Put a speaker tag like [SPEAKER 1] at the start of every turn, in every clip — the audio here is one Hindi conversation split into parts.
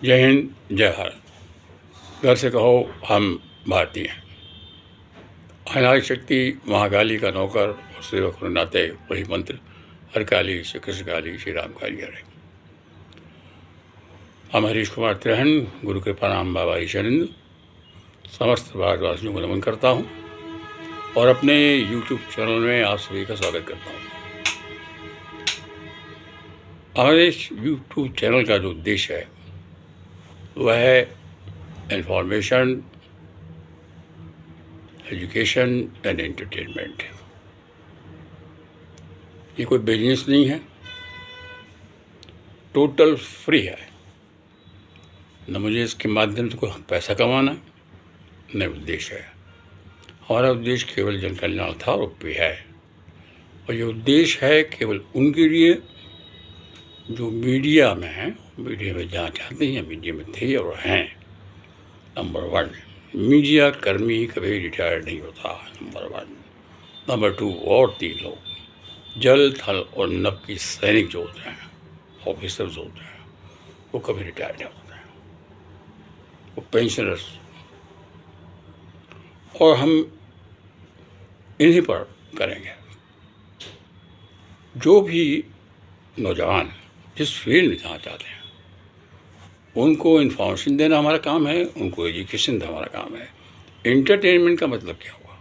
[SPEAKER 1] जय हिंद, जय भारत। घर से कहो हम भारतीय हैं। अनादि शक्ति महाकाली का नौकर और सेवक होने नाते वही मंत्र हर काली श्री कृष्ण काली श्री राम काली हरे। हम हरीश कुमार त्रिहन गुरु कृपाराम बाबा ईशानंद समस्त भारतवासियों को नमन करता हूँ और अपने YouTube चैनल में आप सभी का स्वागत करता हूँ। हमारे इस YouTube चैनल का जो उद्देश्य है वह है इंफॉर्मेशन, एजुकेशन एंड एंटरटेनमेंट। ये कोई बिजनेस नहीं है, टोटल फ्री है। न मुझे इसके माध्यम से कोई पैसा कमाना न उद्देश्य है। हमारा उद्देश्य केवल जन कल्याण था और भी है। और ये उद्देश्य है केवल उनके लिए जो मीडिया में हैं, मीडिया में जाना चाहते हैं, मीडिया में थे और हैं। नंबर 1, मीडिया कर्मी कभी रिटायर्ड नहीं होता। नंबर 1। नंबर 2, और 3 लोग जल थल और नभ की सैनिक जो होते हैं, ऑफिसर्स होते हैं, वो कभी रिटायर्ड नहीं होते हैं, वो पेंशनर्स। और हम इन्हीं पर करेंगे। जो भी नौजवान जिस फील्ड में जाना चाहते हैं उनको इन्फॉर्मेशन देना हमारा काम है, उनको एजुकेशन देना हमारा काम है। एंटरटेनमेंट का मतलब क्या हुआ?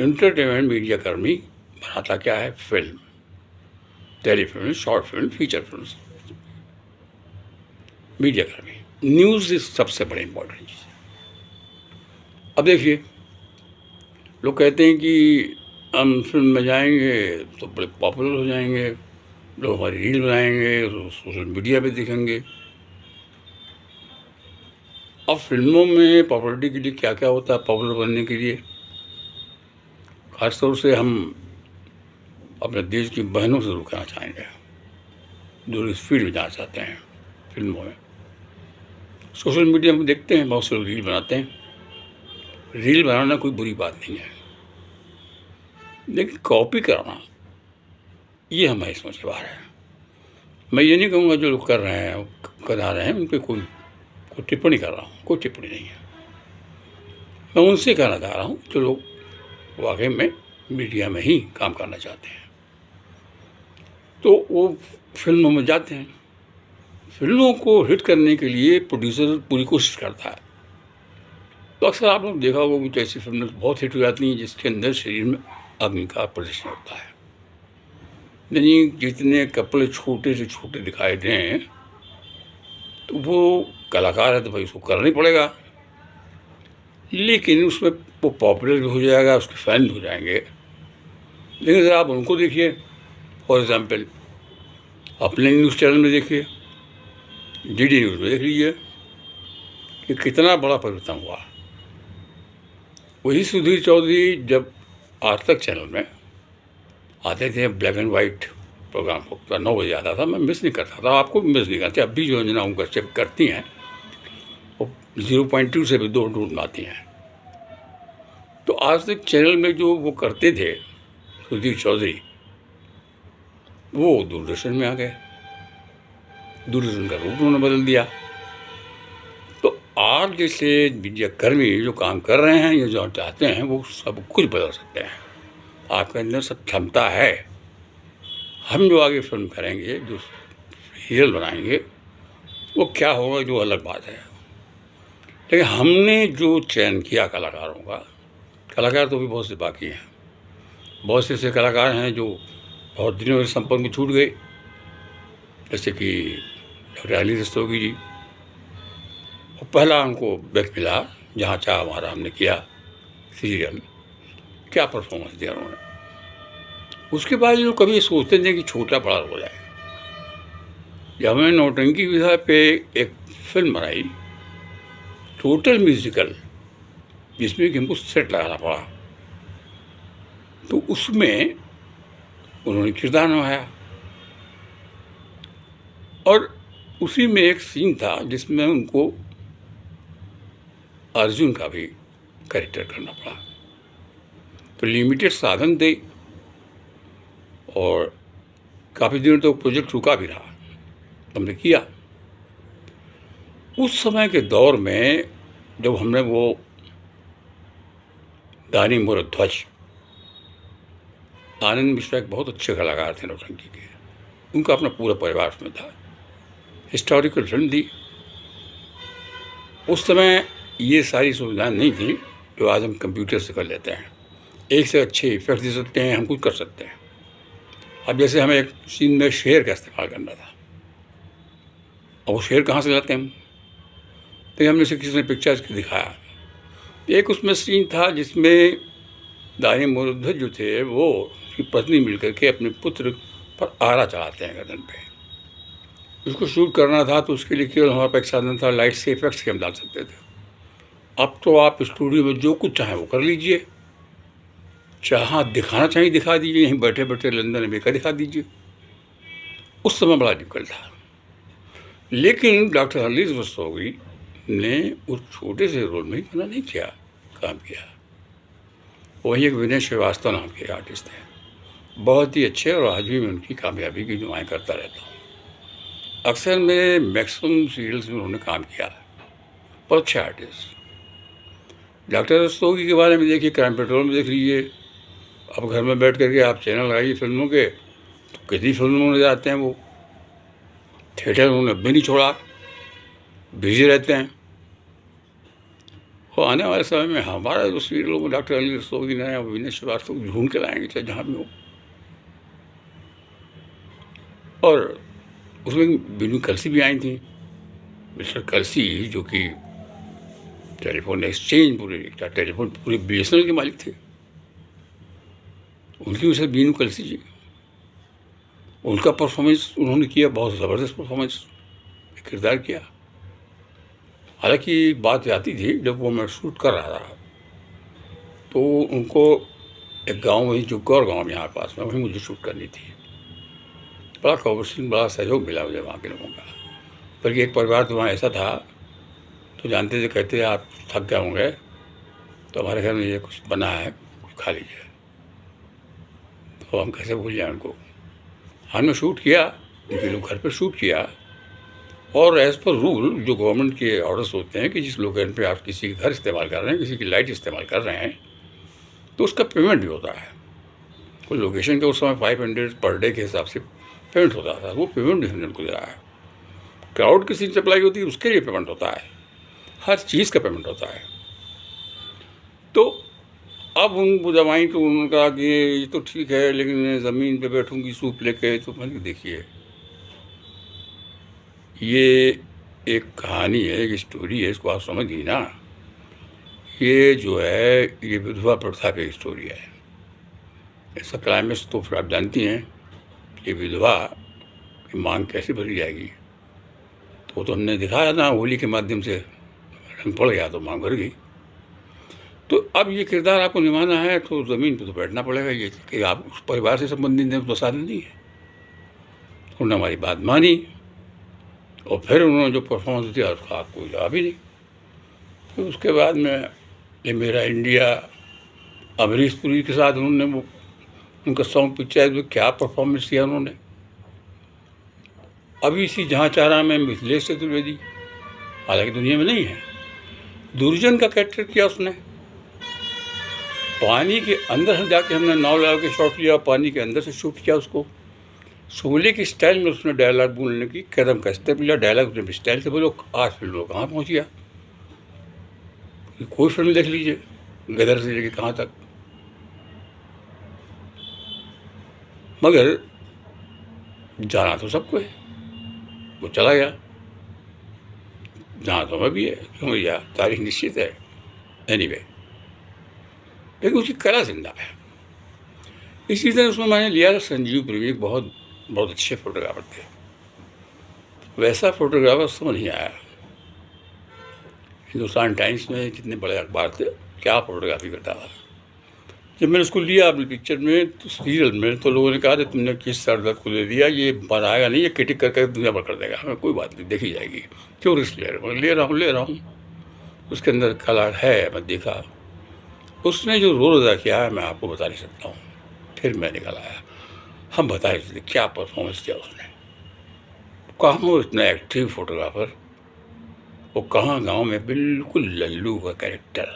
[SPEAKER 1] एंटरटेनमेंट मीडिया कर्मी बनाता क्या है? Film, telefilm, short film, feature film. Media कर्मी न्यूज़ इस सबसे बड़ी इंपॉर्टेंट चीज़ है। अब देखिए, लोग कहते हैं कि हम फिल्म में जाएंगे तो बड़े पॉपुलर हो जाएंगे, लोग हमारी रील बनाएंगे, सोशल मीडिया पे दिखेंगे। अब फिल्मों में पॉपुलरिटी के लिए क्या क्या होता है? पॉपुलर बनने के लिए खासतौर से हम अपने देश की बहनों से रुकना चाहेंगे जो इस फील्ड में जाना चाहते हैं फिल्मों में। सोशल मीडिया में देखते हैं बहुत से लोग रील बनाते हैं। रील बनाना कोई बुरी बात नहीं है, लेकिन कॉपी कराना ये हमारी समझ के बाहर है। मैं ये नहीं कहूँगा जो लोग कर रहे हैं, करा रहे हैं, उन पर कोई टिप्पणी कर रहा हूँ, कोई टिप्पणी नहीं है। मैं उनसे कहना चाह रहा हूँ जो लोग वाकई में मीडिया में ही काम करना चाहते हैं। तो वो फिल्मों में जाते हैं। फिल्मों को हिट करने के लिए प्रोड्यूसर पूरी कोशिश करता है। तो अक्सर आप लोग देखा होगा कुछ ऐसी फिल्में बहुत हिट हो जाती हैं जिसके अंदर शरीर में अग्नि का प्रदर्शन होता है। यानी जितने कपड़े छोटे से छोटे दिखाई दें तो वो कलाकार है तो भाई उसको करना ही पड़ेगा, लेकिन उसमें वो पॉपुलर भी हो जाएगा, उसके फैन भी हो जाएंगे। लेकिन अगर आप उनको देखिए, फॉर एग्जाम्पल अपने न्यूज़ चैनल में देखिए, DD न्यूज़ में देख लीजिए कि कितना बड़ा परिवर्तन हुआ। वही सुधीर चौधरी जब आज तक चैनल में आते थे, ब्लैक एंड वाइट प्रोग्राम होता 9 बजे आता था, मैं मिस नहीं करता था, आपको भी मिस नहीं करते। अब भी जो अंजना उनका चेक करती हैं वो 0.2 से भी 2 ढूंढ आती हैं। तो आज तक चैनल में जो वो करते थे सुधीर चौधरी, वो दूरदर्शन में आ गए। दूरदर्शन का रूप उन्होंने बदल दिया। तो आप जैसे मीडिया कर्मी जो काम कर रहे हैं या जो चाहते हैं वो सब कुछ बदल सकते हैं। आपके अंदर सब क्षमता है। हम जो आगे फिल्म करेंगे, जो सीरियल बनाएंगे, वो क्या होगा जो अलग बात है। लेकिन हमने जो चयन किया कलाकारों का, कलाकार तो भी बहुत से बाकी हैं। बहुत से ऐसे कलाकार हैं जो बहुत दिनों से संपर्क में छूट गए, जैसे कि डॉक्टर अली रस्तोगी जी। और पहला हमको ब्रेक मिला जहाँ चाह हमारा हमने किया सीरियल, क्या परफॉर्मेंस दिया उन्होंने। उसके बाद जो कभी सोचते थे कि छोटा बड़ा हो जाए, जब हमने नौटंकी विधा पे एक फिल्म बनाई टोटल म्यूजिकल, जिसमें कि हमको सेट लगाना पड़ा, तो उसमें उन्होंने किरदार निभाया। और उसी में एक सीन था जिसमें उनको अर्जुन का भी कैरेक्टर करना पड़ा। तो लिमिटेड साधन थे और काफ़ी दिनों तक प्रोजेक्ट रुका भी रहा, हमने किया। उस समय के दौर में जब हमने वो दानी मोरध्वज, आनंद मिश्रा एक बहुत अच्छे कलाकार थे नौटंकी के, उनका अपना पूरा परिवार उसमें था, हिस्टोरिकल फिल्म थी। उस समय ये सारी सुविधाएं नहीं थी जो आज हम कंप्यूटर से कर लेते हैं, एक से अच्छे इफेक्ट दे सकते हैं, हम कुछ कर सकते हैं। अब जैसे हमें एक सीन में शेर का इस्तेमाल करना था, और वो शेर कहाँ से लाते हैं हम, तो हमने से किसी ने पिक्चर्स दिखाया। एक उसमें सीन था जिसमें दानी मोरध्वज जो थे वो उसकी पत्नी मिलकर के अपने पुत्र पर आरा चढ़ाते हैं गर्दन पे। उसको शूट करना था तो उसके लिए केवल हमारे पास एक साधन था, लाइट से इफेक्ट्स के हम डाल सकते थे। अब तो आप स्टूडियो में जो कुछ चाहें वो कर लीजिए, जहाँ दिखाना चाहिए दिखा दीजिए, यहीं बैठे बैठे लंदन अमेरिका दिखा दीजिए। उस समय बड़ा डिफिकल्ट था, लेकिन डॉक्टर हरलीस रस्तोगी ने उस छोटे से रोल में ही मना नहीं किया, काम किया। वही एक विनय श्रीवास्तव नाम के आर्टिस्ट हैं, बहुत ही अच्छे, और आज भी मैं उनकी कामयाबी की दुआएं करता रहता हूँ। अक्सर मेरे मैक्सिमम सीरियल्स में उन्होंने काम किया, बहुत अच्छे आर्टिस्ट। डॉक्टर रस्तोगी के बारे में देखिए, क्राइम पेट्रोल में देख लीजिए। अब घर में बैठ करके आप चैनल लगाइए फिल्मों के, तो कितनी फिल्मों में जाते हैं वो। थिएटर उन्होंने भी नहीं छोड़ा, बिजी रहते हैं। वो आने वाले समय में हमारा जो सीरियलों में डॉक्टर हरलीस रस्तोगी ने या विनय श्रीवास्तव को ढूंढ के लाएंगे, चाहे जहाँ भी हो। और उसमें बीनू कलसी भी आई थी, मिस्टर कलसी, जो कि टेलीफोन एक्सचेंज टेलीफोन पूरे BSNL के मालिक थे। उनकी वजह से बीनू कलसी जी, उनका परफॉर्मेंस उन्होंने किया, बहुत ज़बरदस्त परफॉर्मेंस किरदार किया। हालांकि बात आती थी जब वो मैं शूट कर रहा था तो उनको एक गांव वही जो गौर गांव में यहाँ पास में, वहीं मुझे शूट करनी थी। बड़ा कॉपरेशन, बड़ा सहयोग मिला मुझे वहाँ के लोगों का। पर एक परिवार तो वहाँ ऐसा था, तो जानते थे, कहते आप थक गए होंगे तो हमारे घर में ये कुछ बना है, कुछ खा लीजिए। तो हम कैसे भूल जाए उनको। हमने शूट किया, उनके लोग घर पर शूट किया, और एज़ पर रूल जो गवर्नमेंट के ऑर्डर्स होते हैं कि जिस लोकेशन पे आप किसी के घर इस्तेमाल कर रहे हैं, किसी की लाइट इस्तेमाल कर रहे हैं, तो उसका पेमेंट भी होता है। कोई लोकेशन का उस समय 500 पर डे के हिसाब से पेमेंट होता था, वो पेमेंट भी हमने उनको दे रहा है। क्राउड किसी की सप्लाई होती है उसके लिए पेमेंट होता है, हर चीज़ का पेमेंट होता है। तो अब उनको जब आई तो उन्होंने कहा कि ये तो ठीक है, लेकिन मैं ज़मीन पे बैठूंगी सूप लेके। तो मैंने देखिए, ये एक कहानी है, एक स्टोरी है, इसको आप समझिए ना। ये जो है ये विधवा प्रथा की स्टोरी है। ऐसा क्लाइमेक्स तो फिर आप जानती हैं कि विधवा की मांग कैसे भरी जाएगी। तो हमने दिखाया ना, होली के माध्यम से रंग पड़ गया तो मांग भर गई। तो अब ये किरदार आपको निभाना है तो ज़मीन पे तो बैठना पड़ेगा। ये कि आप उस परिवार से संबंधित हैं तो साधन नहीं है। उन्होंने हमारी बात मानी, और फिर उन्होंने जो परफॉर्मेंस दिया उसका आपको जवाब ही नहीं। फिर उसके बाद में ये मेरा इंडिया, अमरीश पुरी के साथ उन्होंने वो उनका सॉन्ग पिक्चर में क्या परफॉर्मेंस किया उन्होंने। अभी इसी जहाँ चारा में मिथिलेश चतुर्वेदी, हालांकि दुनिया में नहीं है, दुर्जन का कैरेक्टर किया उसने। पानी के अंदर जाके हमने नाव लगा के शॉट लिया, पानी के अंदर से शूट किया उसको। शोले की स्टाइल में उसने डायलॉग बोलने की, कदम का स्टेप लिया, डायलॉग उसने स्टाइल से बोलो। आज फिल्म लोग कहाँ पहुँच गया। कोई फिल्म देख लीजिए, गदर से लेके कहाँ तक। मगर जाना तो सबको है, वो चला गया। जहाँ तो हमें भी है, क्यों भैया, तारीख निश्चित है। एनीवे, लेकिन उसकी कला जिंदा है। इसी तरह उसमें मैंने लिया संजीव प्रेमी, बहुत बहुत अच्छे फोटोग्राफर थे। वैसा फोटोग्राफर समझ नहीं आया। हिंदुस्तान टाइम्स में जितने बड़े अखबार थे, क्या फोटोग्राफी करता था। जब मैंने उसको लिया अपनी पिक्चर में, तो सीरियल में, तो लोगों ने कहा कि तुमने किस सरदर्द को ले दिया, ये बनाएगा नहीं, ये क्रिटिक करके दुनिया भर कर देगा। हमें कोई बात नहीं, देखी जाएगी, क्यों रिस्क ले रहा हूँ, ले रहा हूँ। उसके अंदर कला है, मैं देखा। उसने जो रोल अदा किया है मैं आपको बता नहीं सकता हूँ। फिर मैं निकल आया, हम बता रहे थे क्या परफॉर्मेंस किया उसने। कहाँ हो इतना एक्टिव फोटोग्राफर, वो कहाँ गाँव में बिल्कुल लल्लू का कैरेक्टर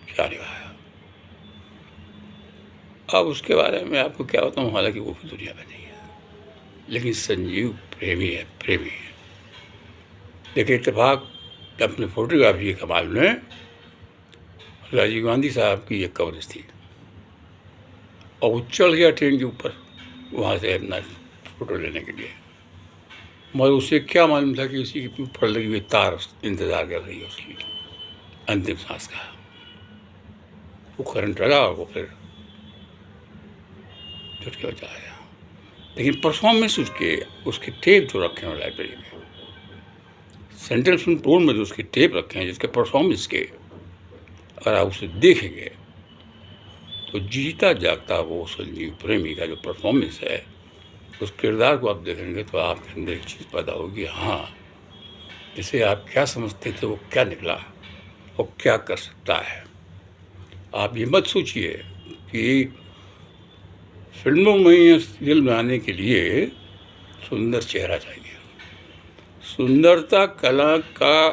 [SPEAKER 1] क्या निभाया। अब उसके बारे में आपको क्या बताऊँ, हालांकि वो भी दुनिया में नहीं है, लेकिन संजीव प्रेमी है, प्रेमी है। देखिए इत्तेफाक अपने फोटोग्राफी के कमाल में राजीव गांधी साहब की एक कवरेज थी और वो चढ़ गया ट्रेन के ऊपर वहाँ से अपना फ़ोटो लेने के लिए, मगर उसे क्या मालूम था कि उसी के ऊपर लगी हुई तार इंतज़ार कर रही है उसकी अंतिम सांस का। वो करंट लगा और वो फिर झटके बचा आया। लेकिन परफॉर्मेंस उसके टेप जो रखे हैं लाइब्रेरी में, सेंट्रल फिल्म बोर्ड में जो उसके टेप रखे हैं जिसके परफॉर्मेंस के, अगर आप उसे देखेंगे तो जीता जागता वो संजीव प्रेमी का जो परफॉर्मेंस है, उस किरदार को आप देखेंगे तो आपके अंदर एक चीज़ पैदा होगी, हाँ जिसे आप क्या समझते थे वो क्या निकला, वो क्या कर सकता है। आप ये मत सोचिए कि फिल्मों में या सीरियल में आने के लिए सुंदर चेहरा चाहिए। सुंदरता कला का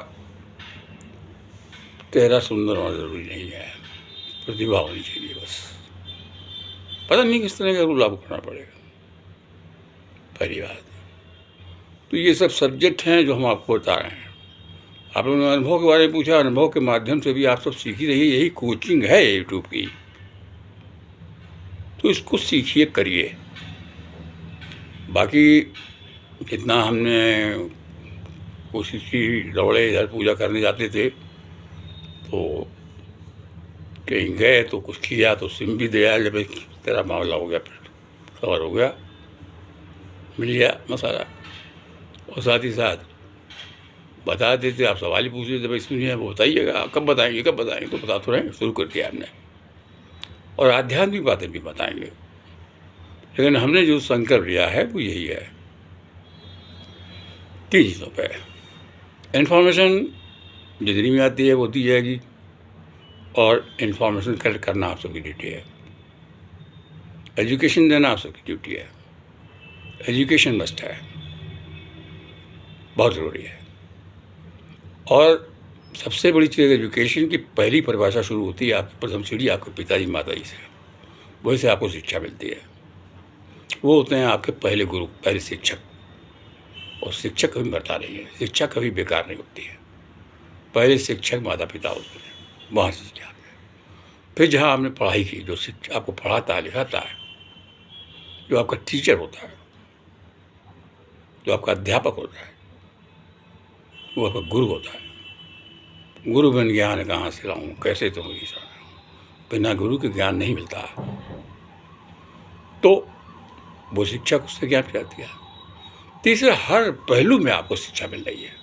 [SPEAKER 1] चेहरा सुंदर होना ज़रूरी नहीं है, प्रतिभा होनी चाहिए बस। पता नहीं किस तरह का रूल लागू करना पड़ेगा, पहली बात। तो ये सब सब्जेक्ट हैं जो हम आपको बता रहे हैं। आप लोगों ने अनुभव के बारे में पूछा, अनुभव के माध्यम से भी आप सब सीख ही रहिए, यही कोचिंग है यूट्यूब की। तो इसको सीखिए, करिए। बाकी जितना हमने कोशिश की, दौड़े इधर पूजा करने जाते थे तो कहीं गए तो कुछ किया तो सिम भी दिया, जब तेरा मामला हो गया, फिर कवर हो गया, मिल गया मसाला। और साथ ही साथ बता देते, आप सवाल ही पूछ लेते, भाई सुनिए वो बताइएगा, कब बताएंगे कब बताएंगे, तो बता तो रहे, शुरू कर दिया हमने। और आध्यात्मिक बातें भी बताएंगे, लेकिन हमने जो संकल्प लिया है वो यही है, 3 चीज़ों पे। इन्फॉर्मेशन जितनी भी आती है वो दी जाएगी, और इन्फॉर्मेशन कलेक्ट करना आप सबकी ड्यूटी है। एजुकेशन देना आप सबकी ड्यूटी है। एजुकेशन मस्ट है, बहुत ज़रूरी है। और सबसे बड़ी चीज़ एजुकेशन की पहली परिभाषा शुरू होती है आपकी प्रथम सीढ़ी आपके पिताजी माताजी से, वहीं से आपको शिक्षा मिलती है। वो होते हैं आपके पहले गुरु, पहले शिक्षक। और शिक्षक कभी मरता नहीं है, शिक्षा कभी बेकार नहीं होती है। पहले शिक्षक माता पिता होते हैं, वहाँ से सीखा आपने। फिर जहाँ आपने पढ़ाई की, जो शिक्षक आपको पढ़ाता है लिखाता है, जो आपका टीचर होता है, जो आपका अध्यापक होता है, वो आपका गुरु होता है। गुरु बिन ज्ञान कहाँ से लाऊं, कैसे तुम ईशा, बिना गुरु के ज्ञान नहीं मिलता। तो वो शिक्षक उससे ज्ञान कराती है। तीसरा, हर पहलू में आपको शिक्षा मिल रही है।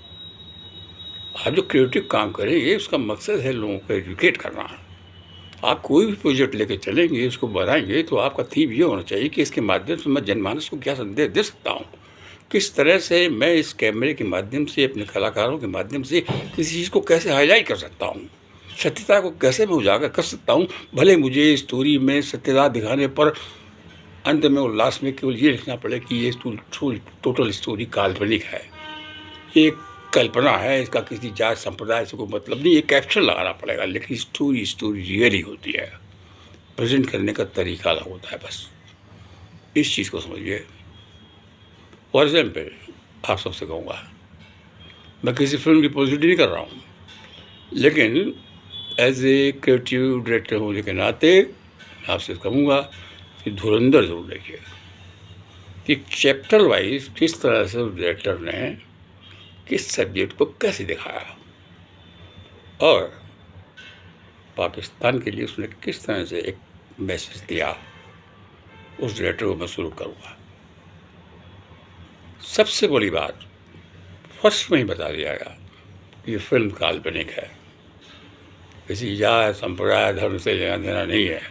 [SPEAKER 1] आप जो क्रिएटिव काम करेंगे उसका मकसद है लोगों को एजुकेट करना। आप कोई भी प्रोजेक्ट लेके चलेंगे, उसको बनाएंगे, तो आपका थीम ये होना चाहिए कि इसके माध्यम से मैं जनमानस को क्या संदेश दे सकता हूँ, किस तरह से मैं इस कैमरे के माध्यम से, अपने कलाकारों के माध्यम से किसी चीज़ को कैसे हाईलाइट कर सकता हूँ, सत्यता को कैसे मैं उजागर कर सकता हूँ। भले मुझे स्टोरी में सत्यता दिखाने पर अंत में और लास्ट में केवल ये लिखना पड़े कि ये टोटल स्टोरी काल्पनिक है, ये कल्पना है, इसका किसी जात संप्रदाय से कोई मतलब नहीं, ये कैप्शन लगाना पड़ेगा, लेकिन स्टोरी रियली होती है। प्रेजेंट करने का तरीका अलग होता है, बस इस चीज़ को समझिए। फॉर एग्जाम्पल, आप सबसे कहूँगा, मैं किसी फिल्म की पब्लिसिटी नहीं कर रहा हूँ, लेकिन एज ए क्रिएटिव डायरेक्टर होने के नाते आपसे कहूँगा कि धुरंधर जरूर देखिए कि चैप्टर वाइज किस तरह से डायरेक्टर ने किस सब्जेक्ट को कैसे दिखाया, और पाकिस्तान के लिए उसने किस तरह से एक मैसेज दिया, उस डायरेक्टर को मैं शुरू करूँगा। सबसे बड़ी बात फर्स्ट में ही बता दिया गया कि ये फिल्म काल्पनिक है, किसी जात संप्रदाय धर्म से लेना देना नहीं है।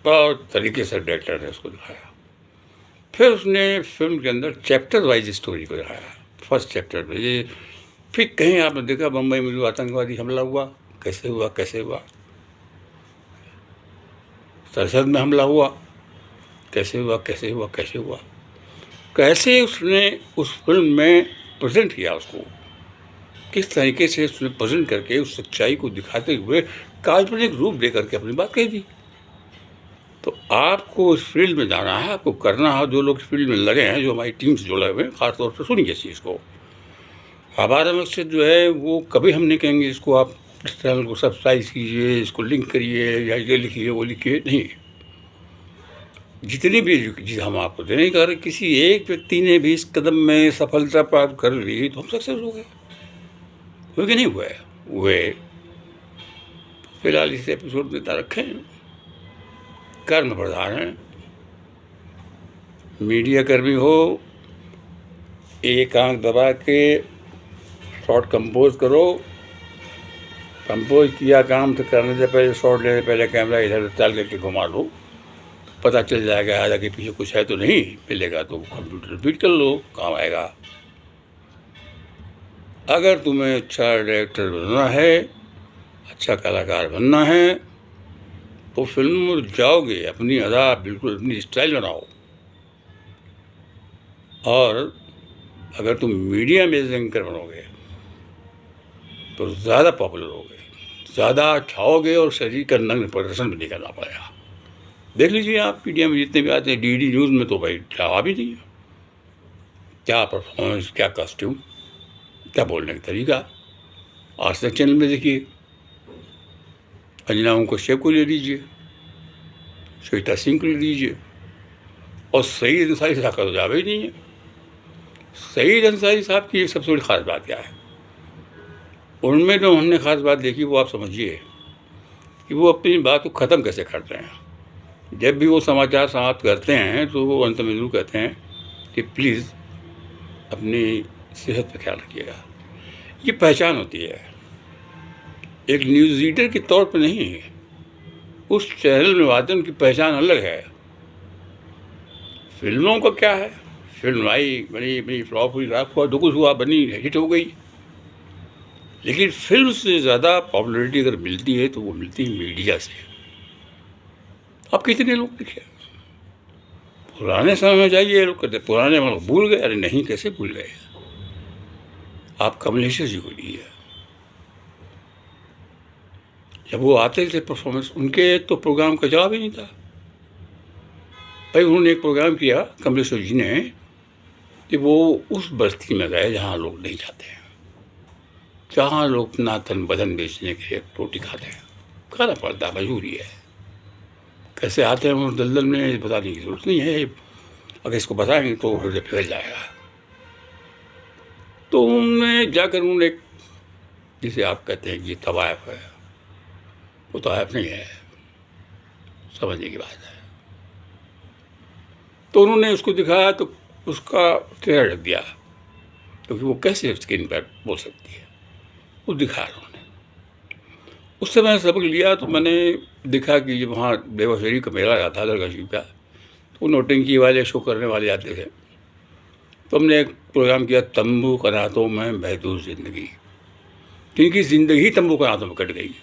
[SPEAKER 1] बहुत तरीके से डायरेक्टर ने उसको दिखाया। फिर उसने फिल्म के अंदर चैप्टर वाइज स्टोरी को दिखाया। फर्स्ट चैप्टर में ये, फिर कहीं आपने देखा बम्बई में जो आतंकवादी हमला हुआ, कैसे हुआ, सरहद में हमला हुआ, कैसे हुआ, कैसे उसने उस फिल्म में प्रेजेंट किया उसको, किस तरीके से उसने प्रेजेंट करके उस सच्चाई को दिखाते हुए काल्पनिक रूप दे करके अपनी बात कह दी। तो आपको इस फील्ड में जाना है, आपको करना है। जो लोग इस फील्ड में लगे हैं, जो हमारी टीम से जुड़े हुए हैं, खासतौर से सुनिए इस चीज़ को। हमारा मकसद जो है वो कभी हम नहीं कहेंगे इसको आप इस चैनल को सब्सक्राइब कीजिए, इसको लिंक करिए, या ये लिखिए वो लिखिए, नहीं। जितनी भी चीज़ हम आपको देने अगर किसी एक व्यक्ति ने भी इस कदम में सफलता प्राप्त कर ली तो हम सक्सेस हो गए। हुए कि नहीं हुए? हुए। फिलहाल इस एपिसोड में इतना रखें। कर्म प्रधान है। मीडिया कर्मी हो, एक आंख दबा के शॉर्ट कंपोज करो। कंपोज किया काम तो करने से पहले, शॉर्ट लेने से पहले कैमरा इधर चल करके घुमा लो, पता चल जाएगा हालांकि पीछे कुछ है तो नहीं। मिलेगा तो कंप्यूटर रिपीट कर लो, काम आएगा। अगर तुम्हें अच्छा डायरेक्टर बनना है, अच्छा कलाकार बनना है, तो फिल्म में जाओगे, अपनी अदा बिल्कुल अपनी स्टाइल बनाओ। और अगर तुम मीडिया में एंकर बनोगे तो ज़्यादा पॉपुलर होगे, ज़्यादा छाओगे और शरीर का नग्न प्रदर्शन भी नहीं करना पड़ेगा। देख लीजिए आप मीडिया में जितने भी आते हैं, डीडी न्यूज़ में तो भाई जवाब ही नहीं है। क्या परफॉर्मेंस, क्या कॉस्ट्यूम, क्या बोलने का तरीका। आज तक चैनल में देखिए, अंजना कश्यप को ले लीजिए, श्वेता सिंह को ले लीजिए, और सईद अंसारी साहब का तो जावे ही नहीं है। सईद अंसारी साहब की सबसे बड़ी ख़ास बात क्या है? उनमें जो हमने ख़ास बात देखी वो आप समझिए कि वो अपनी बात को ख़त्म कैसे करते हैं। जब भी वो समाचार समाप्त करते हैं तो वो अंत में ज़रूर कहते हैं कि प्लीज़ अपनी सेहत पर ख्याल रखिएगा। ये पहचान होती है, एक न्यूज़ रीडर के तौर पर नहीं है। उस चैनल में वादन की पहचान अलग है। फिल्मों का क्या है? फिल्म आई, बनी, फ्लॉप हुई, राख हुआ, जो कुछ हुआ, बनी, हिट हो गई। लेकिन फिल्म से ज़्यादा पॉपुलैरिटी अगर मिलती है तो वो मिलती है मीडिया से। अब कितने लोग देखे, पुराने समय में जाइए, लोग कहते पुराने हम लोग भूल गए। अरे नहीं, कैसे भूल गए? आप कमलेश्वर जी को लिए, जब वो आते थे परफॉर्मेंस, उनके तो प्रोग्राम का जवाब ही नहीं था। भाई उन्होंने एक प्रोग्राम किया कमलेश्वर जी ने कि वो उस बस्ती में गए जहाँ लोग नहीं जाते हैं, जहाँ लोग अपना तन बदन बेचने के लिए रोटी खाते हैं, खाना पड़ता है, मजबूरी है। कैसे आते हैं वो दलदल में, बताने की जरूरत नहीं है। अगर इसको बताएंगे तो हृदय पिघल जाएगा। तो उन्होंने जाकर उन्होंने, जिसे आप कहते हैं कि तवायफ है, वो तवायफ नहीं है, समझने की बात है। तो उन्होंने उसको दिखाया तो उसका चेहरा ढक दिया, क्योंकि वो कैसे स्क्रीन पर बोल सकती है। वो दिखाया उन्होंने। उससे मैंने सबक लिया। तो मैंने देखा कि जब वहाँ देवा शरीफ का मेला आता था, दरगाह शरीफ का, तो नौटंकी वाले शो करने वाले आते थे। तो हमने एक प्रोग्राम किया, तंबू कनातों में महदूद ज़िंदगी। जिनकी ज़िंदगी तंबू कनातों में कट गई,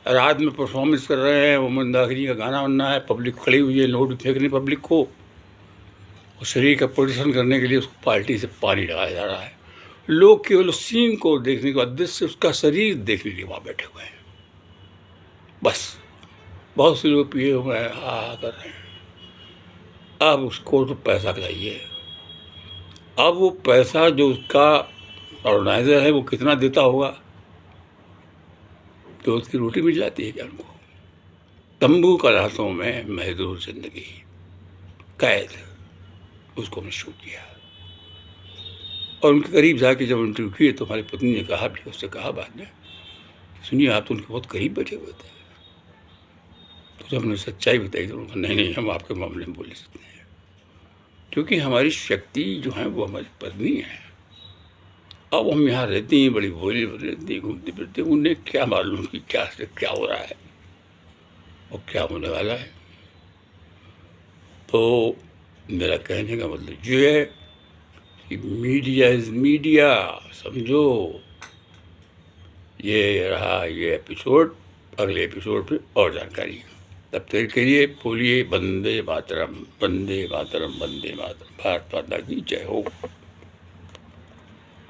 [SPEAKER 1] रात में परफॉर्मेंस कर रहे हैं, मोहम्मद दाखिली का गाना बनना है, पब्लिक खड़ी हुई है, नोट फेंकने पब्लिक को, और शरीर का प्रदर्शन करने के लिए उसको पार्टी से पानी लगाया जा रहा है। लोग केवल उस सीन को देखने के बाद दृश्य, उसका शरीर देखने के लिए वहाँ बैठे हुए हैं। बस बहुत से लोग पिए हुए हैं, हा कर रहे हैं। अब उसको तो पैसा खिलाइए। अब वो पैसा जो उसका ऑर्गेनाइजर है वो कितना देता होगा, तो उसकी रोटी मिल जाती है क्या उनको? तंबू का रातों में महदूद ज़िंदगी, कैद, उसको हमने शूट किया। और उनके करीब जाके जब इंटरव्यू किए तो हमारी पत्नी ने कहा भी, उससे कहा बाद में, सुनिए आप तो उनके बहुत करीब बैठे हुए थे। तो जब हमने सच्चाई बताई तो उन्होंने नहीं, हम आपके मामले में बोल सकते हैं, क्योंकि हमारी शक्ति जो है वो हमारी पत्नी है। अब हम यहाँ रहती हैं, बड़ी भोली रहती हैं, घूमती फिरती, उन्हें क्या मालूम कि क्या हो रहा है और क्या होने वाला है। तो मेरा कहने का मतलब ये है कि मीडिया इज़ मीडिया, समझो। ये रहा ये एपिसोड। अगले एपिसोड पे और जानकारी। तब तक के लिए बोलिए वंदे मातरम, वंदे मातरम, वंदे मातरम। भारत माता की जय हो।